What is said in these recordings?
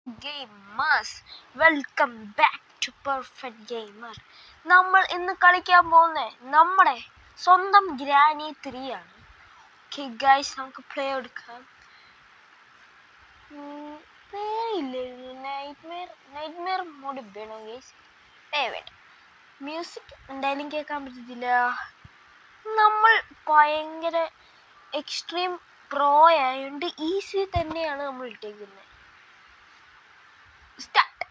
Gamers, welcome back to perfect gamer. നമ്മൾ ഇന്ന് കളിക്കാൻ പോകുന്നത് നമ്മുടെ സ്വന്തം ഗ്രാനി 3 ആണ്. ഓക്കെ ഗൈസ്, നമുക്ക് പ്ലേ എടുക്കാം. നൈറ്റ്മെയർ മോഡ് വേണോ ഗൈസ്? വേണ്ട, മ്യൂസിക് എന്തായാലും കേൾക്കാൻ പറ്റത്തില്ല. നമ്മൾ ഭയങ്കര എക്സ്ട്രീം പ്രോ ആയതുകൊണ്ട് ഈസി തന്നെയാണ് നമ്മൾ ഇട്ടേക്കുന്നത്. സ്റ്റാർട്ട്.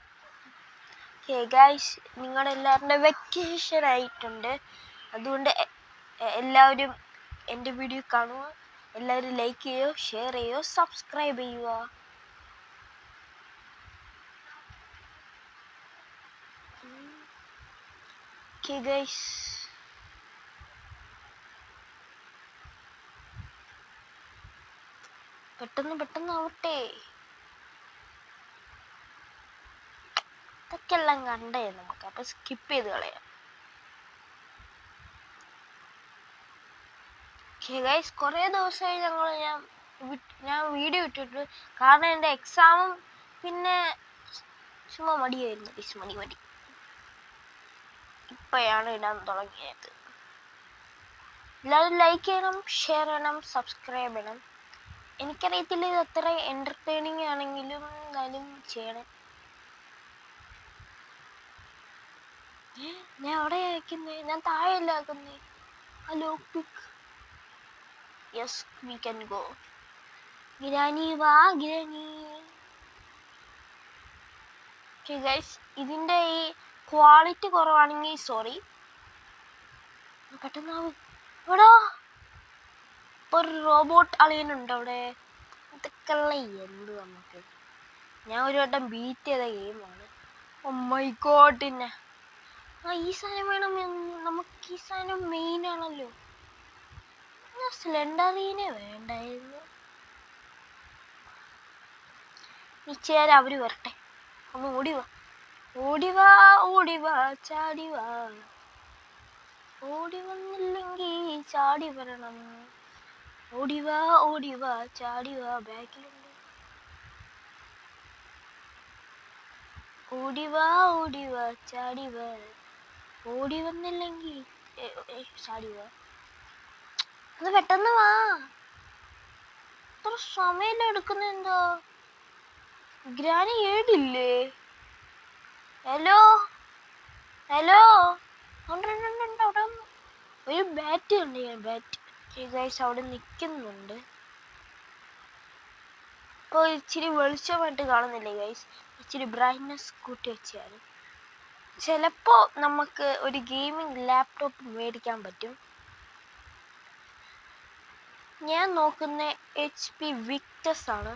ഓക്കെ ഗൈസ്, നിങ്ങളുടെ എല്ലാവരുടെ വെക്കേഷൻ ആയിട്ടുണ്ട്. അതുകൊണ്ട് എല്ലാവരും എൻ്റെ വീഡിയോ കാണുക. എല്ലാവരും ലൈക്ക് ചെയ്യുക, ഷെയർ ചെയ്യുക, സബ്സ്ക്രൈബ് ചെയ്യുക. ഓക്കെ ഗൈസ്, പെട്ടെന്ന് ആവട്ടെ. ഇതൊക്കെ എല്ലാം കണ്ടേ നമുക്ക്, അപ്പൊ സ്കിപ്പ് ചെയ്ത് കളയാം. ഓക്കെ ഗൈസ്, കുറേ ദിവസമായി ഞാൻ വീഡിയോ ഇട്ടിട്ട്. കാരണം എൻ്റെ എക്സാമും പിന്നെ ചുമ്മാ മടിയായിരുന്നു. മടി ഇപ്പോഴാണ് ഇടാൻ തുടങ്ങിയത്. എല്ലാവരും ലൈക്ക് ചെയ്യണം, ഷെയർ ചെയ്യണം, സബ്സ്ക്രൈബ് ചെയ്യണം. എനിക്കറിയത്തില്ല ഇത് എത്ര എൻ്റർടൈനിങ് ആണെങ്കിലും എന്നാലും ചെയ്യണം. ഞാൻ അവിടെ അയക്കുന്നേ, ഞാൻ താഴെയല്ല ആക്കുന്നേ. Hello pick. Yes, we can go. Granny വാ ഗ്രാനി. ഓക്കെ ഗൈസ്, ഇതിൻ്റെ ഈ ക്വാളിറ്റി കുറവാണെങ്കിൽ സോറി. പെട്ടെന്നാവും. എവിടാ ഒരു റോബോട്ട് അളിയനുണ്ട് അവിടെ. ഇതൊക്കെയുള്ള എന്ത് നമുക്ക്. ഞാൻ ഒരു വട്ടം ബീറ്റ് ചെയ്ത ഗെയിമാണ്. Oh my God. ഈ സാധനം വേണം. നമുക്ക് ഈ സാധനം മെയിൻ ആണല്ലോ. സ്ലെൻഡറിനെ വേണ്ടായിരുന്നു. നിശ്ചയം അവര് വരട്ടെ. ഒന്ന് ഓടിവാ ചാടിവാ. ഓടി വന്നില്ലെങ്കിൽ ചാടി വരണം. ഓടിവാ ചാടിവാ. ബാക്കിലുണ്ട്. ഓടിവാ ചാടിവാ. ഓടി വന്നില്ലെങ്കിൽ ചാടിവാ. അത് പെട്ടെന്ന് വാ. ഇത്ര സമയം എടുക്കുന്ന എന്തോ. ഗ്രാനി ഏടില്ലേ? ഹലോ അവിടെ ഒരു ബാറ്റ് ഉണ്ട്. ബാറ്റ് അവിടെ നിൽക്കുന്നുണ്ട്. ഇപ്പോൾ ഇച്ചിരി വെളിച്ചമായിട്ട് കാണുന്നില്ലേ ഗൈസ്? ഇച്ചിരി ബ്രൈറ്റ്നസ് കൂട്ടി വെച്ചാണ്. ചിലപ്പോൾ നമുക്ക് ഒരു ഗെയിമിംഗ് ലാപ്ടോപ്പ് മേടിക്കാൻ പറ്റും. ഞാൻ നോക്കുന്ന HP വിക്ടസ് ആണ്.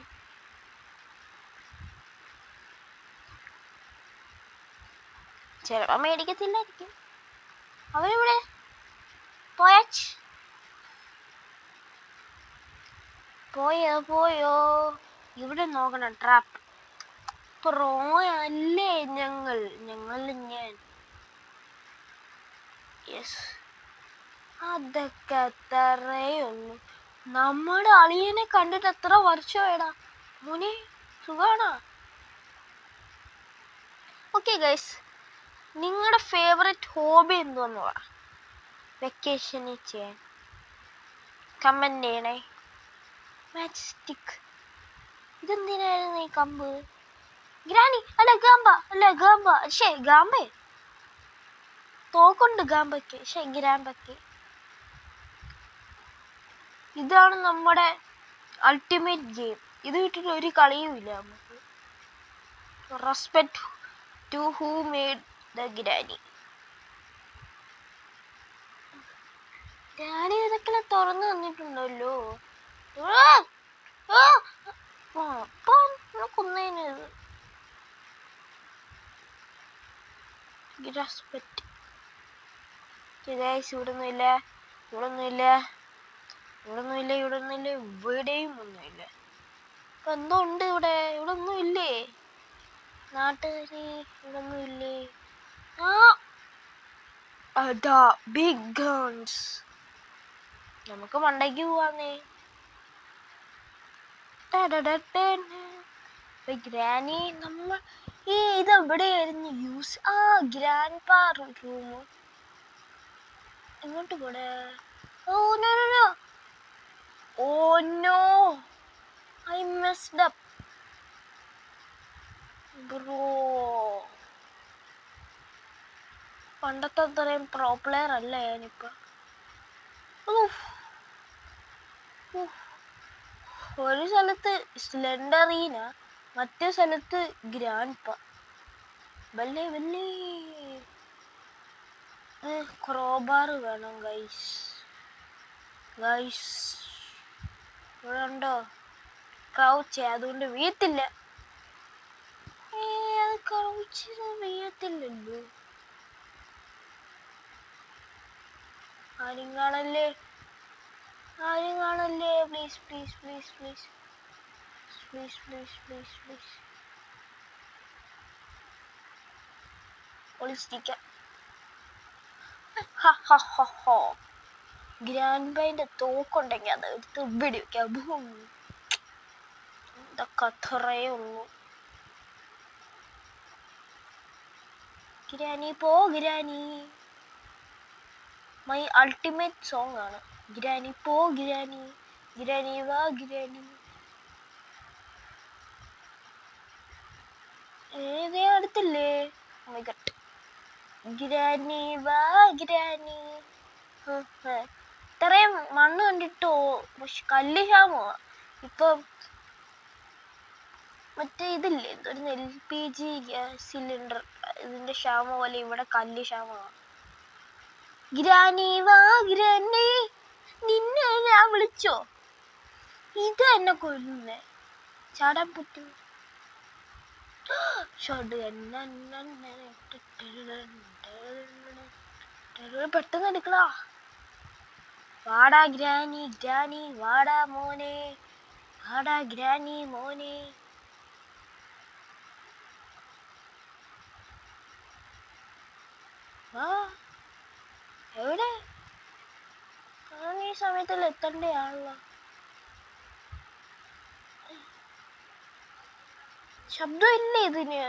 ചിലപ്പോൾ മേടിക്കത്തില്ലായിരിക്കും. അവരിവിടെ പോയോ. ഇവിടെ നോക്കണം. ട്രാപ്പ്. പ്രോ അല്ലേ ഞങ്ങൾ. ഞാൻ യെസ്, അതൊക്കെ അത്രയുള്ളൂ. നമ്മുടെ അളിയനെ കണ്ടിട്ട് എത്ര വർഷമായിടാ മോനെ. സുഖാണോ? ഓക്കെ ഗൈസ്, നിങ്ങളുടെ ഫേവറേറ്റ് ഹോബി എന്തോന്ന് പറ. വെക്കേഷനിൽ ചെയ്യാൻ കമന്റ് ചെയ്യണേ. Match stick. ഇതെന്തിനായിരുന്നു ഈ കമ്പ്? ഗ്രാനി അല്ല ഗാമ്പ. ഗാമ്പേ തോക്കുണ്ട് ഗാമ്പയ്ക്ക്. ഗ്രാമ്പയ്ക്ക്. ഇതാണ് നമ്മുടെ അൾട്ടിമേറ്റ് ഗെയിം. ഇത് വിട്ടിട്ട് ഒരു കളിയും ഇല്ല നമുക്ക്. Respect to who made the granny. ഇതൊക്കെ തുറന്നു തന്നിട്ടുണ്ടല്ലോ. കൊന്നേന് റെസ്പെക്ട്. ഇവിടൊന്നുമില്ല. ഇവിടെയും ഒന്നുമില്ല. ഇപ്പൊ എന്തോ ഉണ്ട് ഇവിടെ ഒന്നും ഇല്ലേ? നാട്ടുകാരി ഇവിടെ ഒന്നും ഇല്ലേ? അതാ ബിഗ് ഗൺസ്. നമുക്ക് മണ്ടയ്ക്ക് പോവാന്നേ. ഗ്രാനി നമ്മൾ ഇത് എവിടെയായിരുന്നു യൂസ്? ഗ്രാൻഡ് പാ റൂം. എങ്ങോട്ട് പോടെ? Oh no no no, oh no, I messed up bro. പണ്ടത്തെ അത്രയും പ്രോ പ്ലെയർ അല്ല ഞാനിപ്പോ. ഒരു സ്ഥലത്ത് സ്ലെൻഡറീന, മറ്റേ സ്ഥലത്ത് ഗ്രാൻഡ് പാ. വല്ലേ വല്ലേ. ക്രോബാർ വേണം ഗൈസ്. ഇവിടെ ഉണ്ടോ? ക്രൗച്ച്, അതുകൊണ്ട് വീഴത്തില്ല. അത് ക്രൗച്ച് വീഴത്തില്ലല്ലോ. ആരും കാണല്ലേ, ആരും കാണല്ലേ. Please please please please please please please please. ഒളിച്ചിരിക്കാം. ഗ്രാൻഡ് ബൈൻ്റെ തോക്കുണ്ടെങ്കിൽ അത് എടുത്ത് വെടിവെക്കാം. ഇതൊക്കെ അത്രയേ ഉള്ളൂ. ഗ്രാനി പോ ഗ്രാനി. മൈ അൾട്ടിമേറ്റ് സോങ് ആണ്. ഗ്രാനി പോ ഗ്രാനി, ഗ്രാനി വാ ഗ്രാനി. ഏതേ അടുത്തില്ലേ? ഗ്രാനി വാ ഗ്രാനി. ഇത്രയും മണ്ണ് കണ്ടിട്ടോ, പക്ഷെ കല്ല് ക്ഷാമോ ഇപ്പൊ. മറ്റേ ഇതില്ലേ, ഒരു LPG ഗ്യാസ് സിലിണ്ടർ, ഇതിന്റെ ക്ഷാമ പോലെ ഇവിടെ കല്ല് ക്ഷാമമാണ്. ഗ്രാനി വാ ഗ്രാനി, നിന്നെ ഞാൻ വിളിച്ചോ? ഇത് എന്നെ കൊല്ലുന്നേ. ചാടാൻ പറ്റൂ? പെട്ടെന്ന് എടുക്കടാ. വാടാ ഗ്രാനി, ഗ്രാനി വാടാ മോനെ, വാടാ ഗ്രാനി മോനെ. എവിടെ? ഈ സമയത്തിൽ എത്തണ്ടയാണല്ലോ. ശബ്ദം ഇല്ലേ ഇതിന്?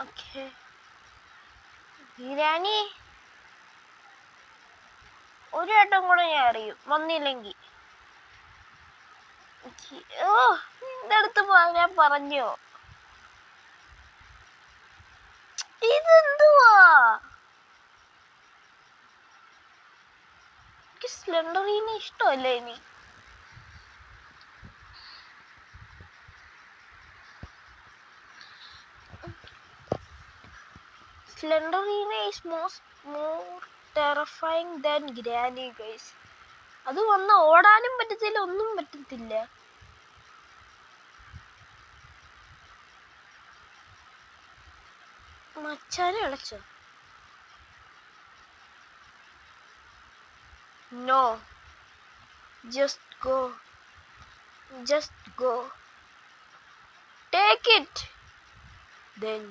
ഓക്കെ ഗ്രാനി, ഒരു വട്ടം കൂടെ ഞാൻ അറിയും വന്നില്ലെങ്കിൽ. നിന്റെ അടുത്ത് ഞാൻ പറഞ്ഞോ? ഇതെന്തുവാ? എനിക്ക് സ്ലെൻഡറീനെ ഇഷ്ടമല്ലേ ഇനി. Slenderina is more terrifying than Granny guys. അത് വന്ന് ഓടാനും പറ്റത്തില്ല, ഒന്നും പറ്റത്തില്ല. മച്ചാനെ അടച്ചോ? No, just go, just go, take it, then.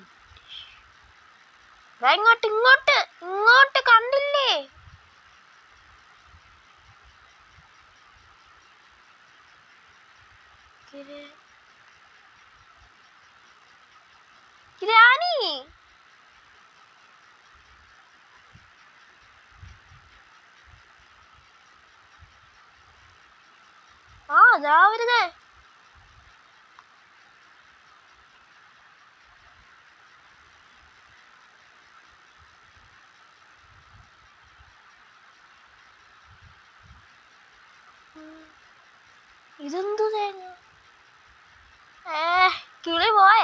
ഇങ്ങോട്ട് ഇങ്ങോട്ട് ഇങ്ങോട്ട് കണ്ടില്ലേ? ഗ്രാനി, അതാ വരുന്നേ. ഇതെന്തു തേങ്ങ? കിളി പോയ?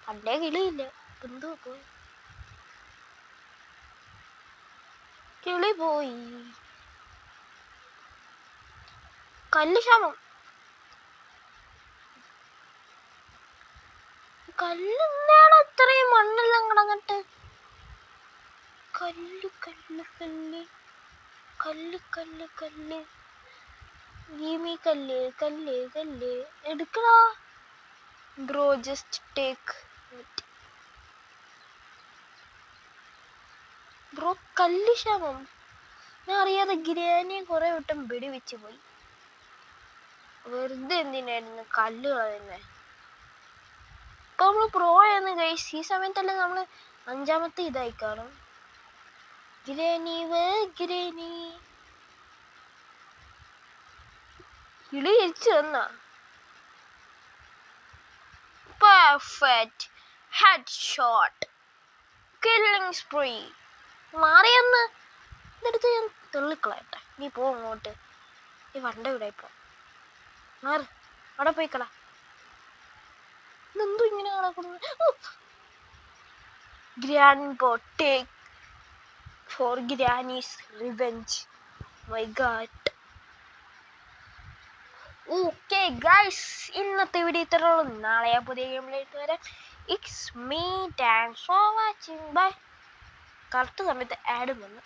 പണ്ടേ കിളിയില്ല, എന്തോ പോയി. കിളി പോയി. കല്ല് ക്ഷാമം. കല്ല് ഇത്രയും മണ്ണെല്ലാം കിടന്നിട്ട്. കല്ല് കല്ല് കല്ല് കല്ല് കല്ല് കല്ല് ഗീമി കല്ല് കല്ല് കല്ല് എടുക്കടാ ബ്രോ. Just take bro. കല്ല് ക്ഷാമം. ഞാൻ അറിയാതെ ഗ്രാനിയെ കുറെ വട്ടം വെടി വെച്ച് പോയി. വെറുതെ എന്തിനായിരുന്നു കല്ല് കളയുന്നത്? ഇപ്പൊ നമ്മള് പ്രോ ആയിരുന്നു ഗൈസ്. ഈ സമയത്തല്ലേ നമ്മള് 5ാമത്തെ ഇതായി കാണും. ഗ്രാനി ഗ്രാനി കിളി തിരിച്ചു തന്ന perfect head shot killing spree. മാറിയെന്ന് ഇതെടുത്ത് ഞാൻ തെള്ളിക്കളയട്ടെ. നീ പോ അങ്ങോട്ട്. നീ വണ്ട ഇവിടെ ഇപ്പൊ മാറ്. അവിടെ പോയി കള. ഇതെന്തോ ഇങ്ങനെ നടക്കുന്നത്? Grandpa take for Granny's revenge. My God. Okay guys, ഇന്നത്തെ വീഡിയോ ഇത്രയുള്ളൂ. നാളെ പുതിയ ഗെയിമിലേക്ക് വരാം. It's me. Thanks for watching. Bye. Correct സമയത്ത് ആഡും വന്നു.